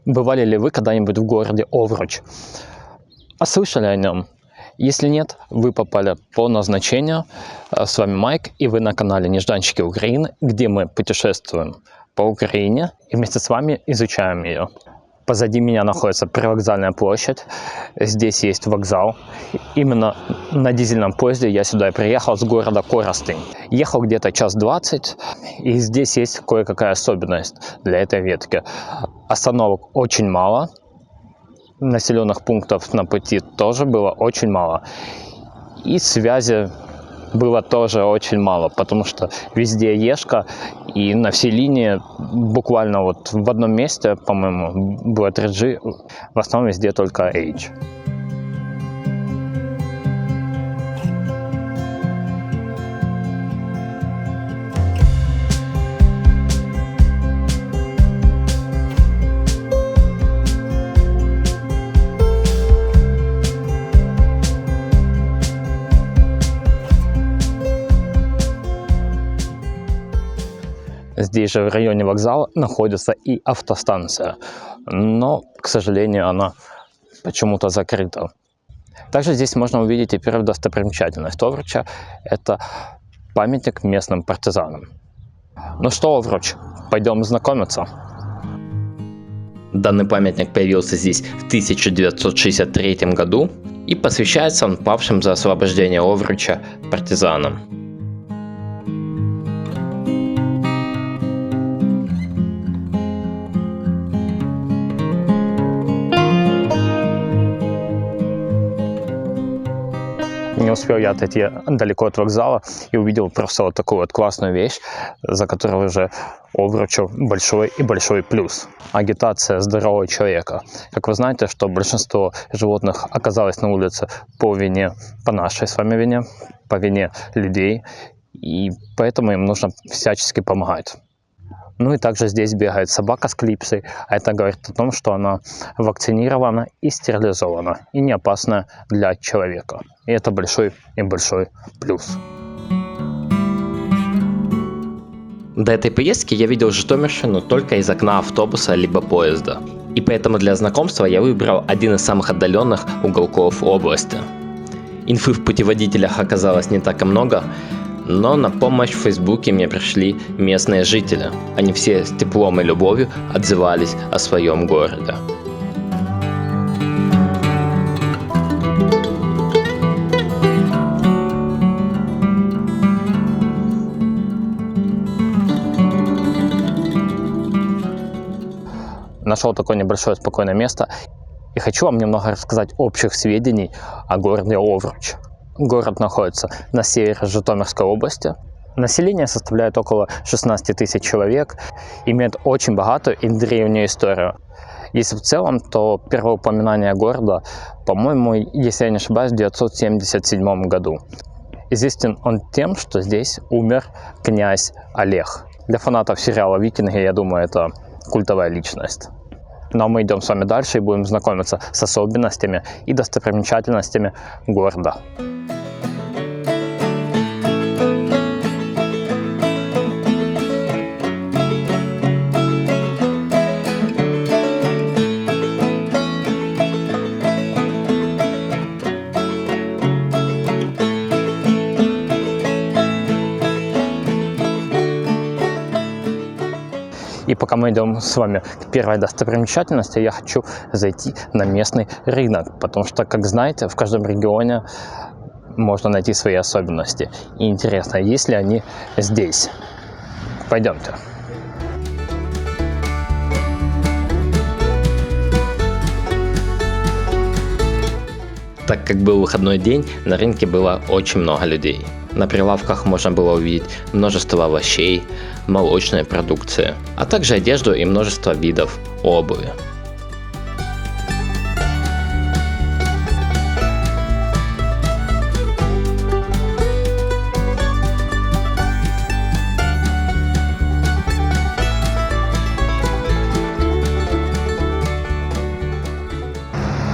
Бывали ли вы когда-нибудь в городе Овруч? А слышали о нем? Если нет, вы попали по назначению. С вами Майк, и вы на канале Нежданчики Украины, где мы путешествуем по Украине и вместе с вами изучаем ее. Позади меня находится привокзальная площадь. Здесь есть вокзал. Именно на дизельном поезде я сюда и приехал с города Коростынь. Ехал где-то 1:20, и здесь есть кое-какая особенность для этой ветки. Остановок очень мало. Населенных пунктов на пути тоже было очень мало. И связи было тоже очень мало, потому что везде Ешка, и на всей линии буквально вот в одном месте, по-моему, было 3G, в основном везде только H. Здесь же в районе вокзала находится и автостанция, но, к сожалению, она почему-то закрыта. Также здесь можно увидеть и первую достопримечательность Овруча – это памятник местным партизанам. Ну что, Овруч, пойдем знакомиться. Данный памятник появился здесь в 1963 году и посвящается он павшим за освобождение Овруча партизанам. Не успел я отойти далеко от вокзала и увидел просто вот такую вот классную вещь, за которую уже Овручу большой и большой плюс. Агитация здорового человека. Как вы знаете, что большинство животных оказалось на улице по нашей с вами вине, по вине людей, и поэтому им нужно всячески помогать. Ну и также здесь бегает собака с клипсой, а это говорит о том, что она вакцинирована и стерилизована, и не опасна для человека. И это большой и большой плюс. До этой поездки я видел Житомирщину только из окна автобуса либо поезда. И поэтому для знакомства я выбрал один из самых отдаленных уголков области. Инфы в путеводителях оказалось не так и много, но на помощь в Фейсбуке мне пришли местные жители. Они все с теплом и любовью отзывались о своем городе. Нашел такое небольшое спокойное место и хочу вам немного рассказать общих сведений о городе Овруч. Город находится на севере Житомирской области. Население составляет около 16 тысяч человек, имеет очень богатую и древнюю историю. Если в целом, то первое упоминание города, по-моему, если я не ошибаюсь, в 977 году. Известен он тем, что здесь умер князь Олег. Для фанатов сериала «Викинги», я думаю, это культовая личность. Но мы идем с вами дальше и будем знакомиться с особенностями и достопримечательностями города. И пока мы идем с вами к первой достопримечательности, я хочу зайти на местный рынок, потому что, как знаете, в каждом регионе можно найти свои особенности. И интересно, есть ли они здесь? Пойдемте. Так как был выходной день, на рынке было очень много людей. На прилавках можно было увидеть множество овощей, молочной продукции, а также одежду и множество видов обуви.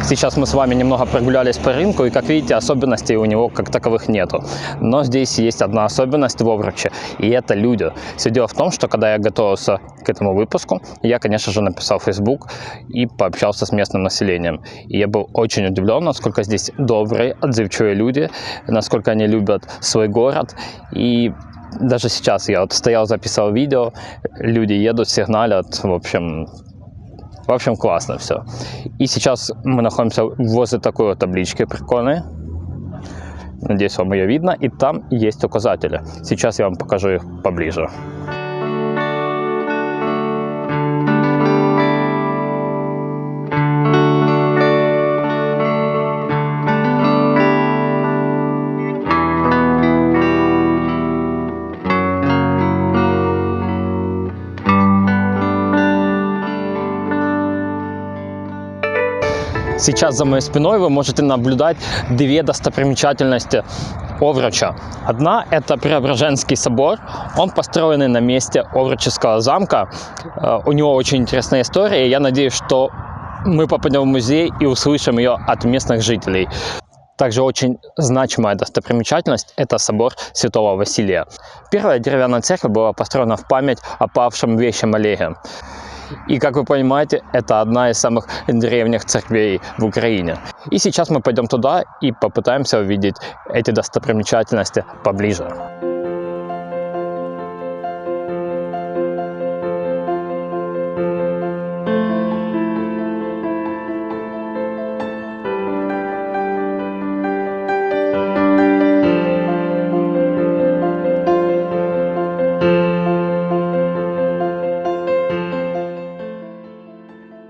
К Сейчас мы с вами немного прогулялись по рынку, и, как видите, особенностей у него как таковых нету. Но здесь есть одна особенность в Овруче, и это люди. Все дело в том, что когда я готовился к этому выпуску, я, конечно же, написал в Facebook и пообщался с местным населением. И я был очень удивлен, насколько здесь добрые, отзывчивые люди, насколько они любят свой город. И даже сейчас я вот стоял, записывал видео, люди едут, сигналят, в общем, классно все. И сейчас мы находимся возле такой вот таблички прикольной. Надеюсь, вам ее видно. И там есть указатели. Сейчас я вам покажу их поближе. Сейчас за моей спиной вы можете наблюдать две достопримечательности Овруча. Одна – это Преображенский собор. Он построенный на месте Овруческого замка. У него очень интересная история, и я надеюсь, что мы попадем в музей и услышим ее от местных жителей. Также очень значимая достопримечательность – это собор Святого Василия. Первая деревянная церковь была построена в память о павшем вещем Олеге. И, как вы понимаете, это одна из самых древних церквей в Украине. И сейчас мы пойдем туда и попытаемся увидеть эти достопримечательности поближе.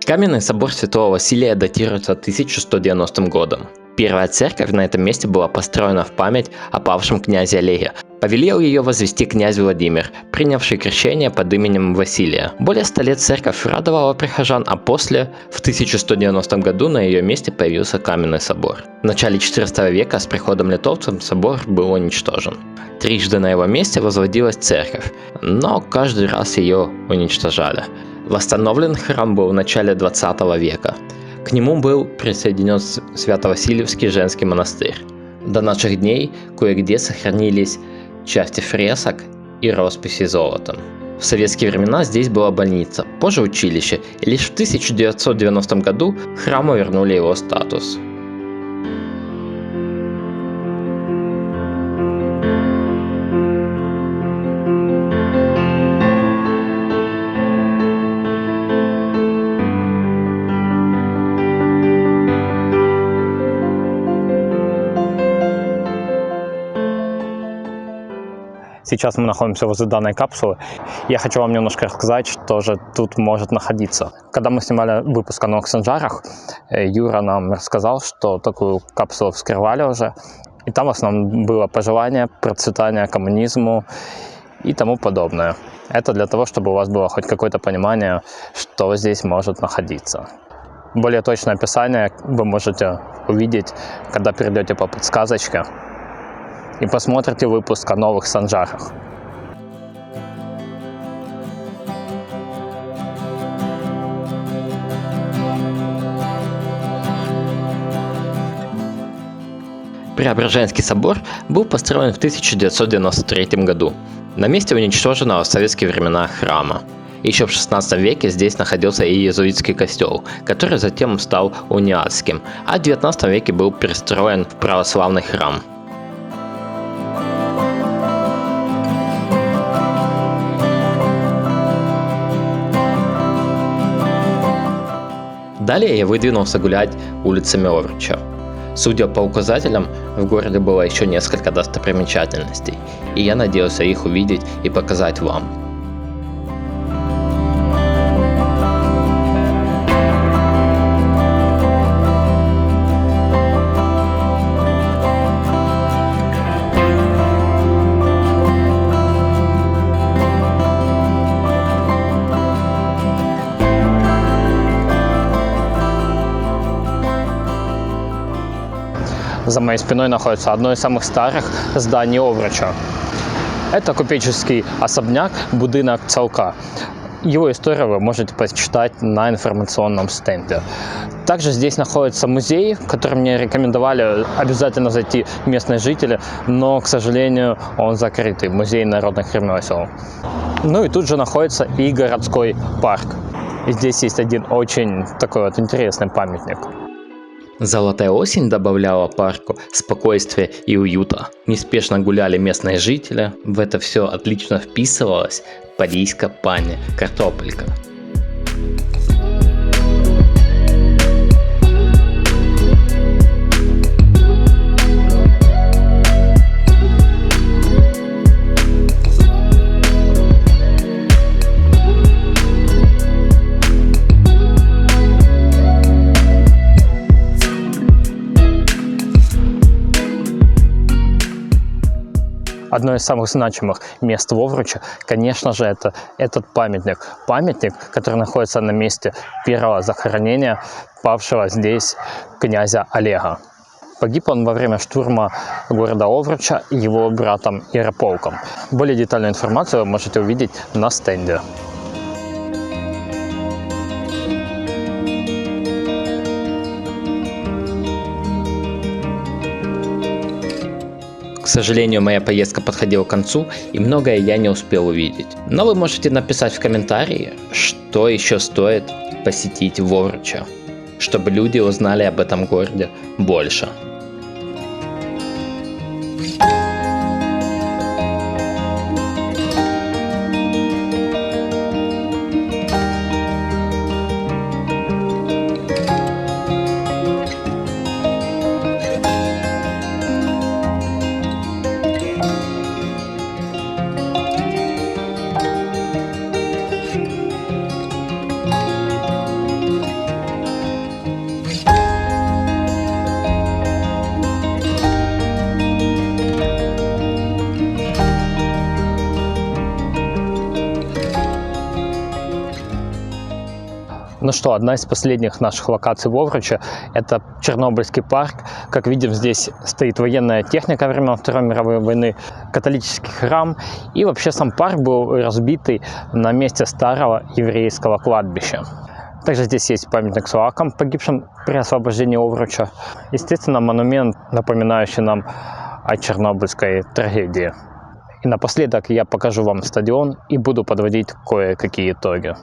Каменный собор Святого Василия датируется 1190 годом. Первая церковь на этом месте была построена в память о павшем князе Олеге. Повелел ее возвести князь Владимир, принявший крещение под именем Василия. Более 100 лет церковь радовала прихожан, а после, в 1190 году, на ее месте появился каменный собор. В начале XIV века с приходом литовцев собор был уничтожен. Трижды на его месте возводилась церковь, но каждый раз ее уничтожали. Восстановлен храм был в начале 20 века. К нему был присоединен Свято-Васильевский женский монастырь. До наших дней кое-где сохранились части фресок и росписи золотом. В советские времена здесь была больница, позже училище, и лишь в 1990 году храму вернули его статус. Сейчас мы находимся возле данной капсулы. Я хочу вам немножко рассказать, что же тут может находиться. Когда мы снимали выпуск о новых санжарах, Юра нам рассказал, что такую капсулу вскрывали уже. И там в основном было пожелание процветания коммунизму и тому подобное. Это для того, чтобы у вас было хоть какое-то понимание, что здесь может находиться. Более точное описание вы можете увидеть, когда перейдете по подсказочке и посмотрите выпуск о новых санжарах. Преображенский собор был построен в 1993 году на месте уничтоженного в советские времена храма. Еще в 16 веке здесь находился и иезуитский костел, который затем стал униатским, а в 19 веке был перестроен в православный храм. Далее я выдвинулся гулять улицами Овруча. Судя по указателям, в городе было еще несколько достопримечательностей, и я надеялся их увидеть и показать вам. За моей спиной находится одно из самых старых зданий Овруча. Это купеческий особняк, будинок Цалка. Его историю вы можете почитать на информационном стенде. Также здесь находится музей, в который мне рекомендовали обязательно зайти местные жители, но, к сожалению, он закрытый, музей народных ремесел. Ну и тут же находится и городской парк. И здесь есть один очень такой вот интересный памятник. Золотая осень добавляла парку спокойствия и уюта. Неспешно гуляли местные жители. В это все отлично вписывалась Подільська пані Картопелька. Одно из самых значимых мест в Овруче, конечно же, это этот памятник. Памятник, который находится на месте первого захоронения павшего здесь князя Олега. Погиб он во время штурма города Овруча его братом Ярополком. Более детальную информацию вы можете увидеть на стенде. К сожалению, моя поездка подходила к концу, и многое я не успел увидеть. Но вы можете написать в комментарии, что еще стоит посетить в Овруче, чтобы люди узнали об этом городе больше. Ну что, одна из последних наших локаций в Овруче – это Чернобыльский парк. Как видим, здесь стоит военная техника времен Второй мировой войны, католический храм. И вообще сам парк был разбитый на месте старого еврейского кладбища. Также здесь есть памятник словакам, погибшим при освобождении Овруча. Естественно, монумент, напоминающий нам о чернобыльской трагедии. И напоследок я покажу вам стадион и буду подводить кое-какие итоги.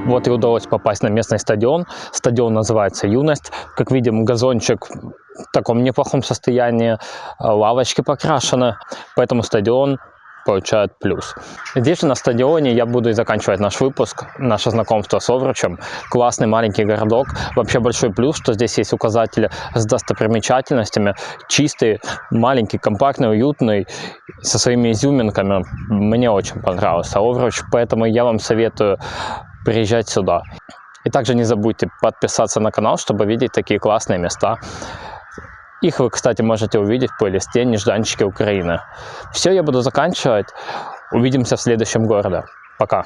Вот и удалось попасть на местный стадион. Стадион называется «Юность». Как видим, газончик в таком неплохом состоянии, лавочки покрашены, поэтому стадион получает плюс. Здесь же на стадионе я буду и заканчивать наш выпуск, наше знакомство с Овручем. Классный маленький городок. Вообще большой плюс, что здесь есть указатели с достопримечательностями. Чистый, маленький, компактный, уютный, со своими изюминками. Мне очень понравился Овруч, поэтому я вам советую приезжать сюда. И также не забудьте подписаться на канал, чтобы видеть такие классные места. Их вы, кстати, можете увидеть в плейлисте «Нежданчики Украины». Все, я буду заканчивать. Увидимся в следующем городе. Пока.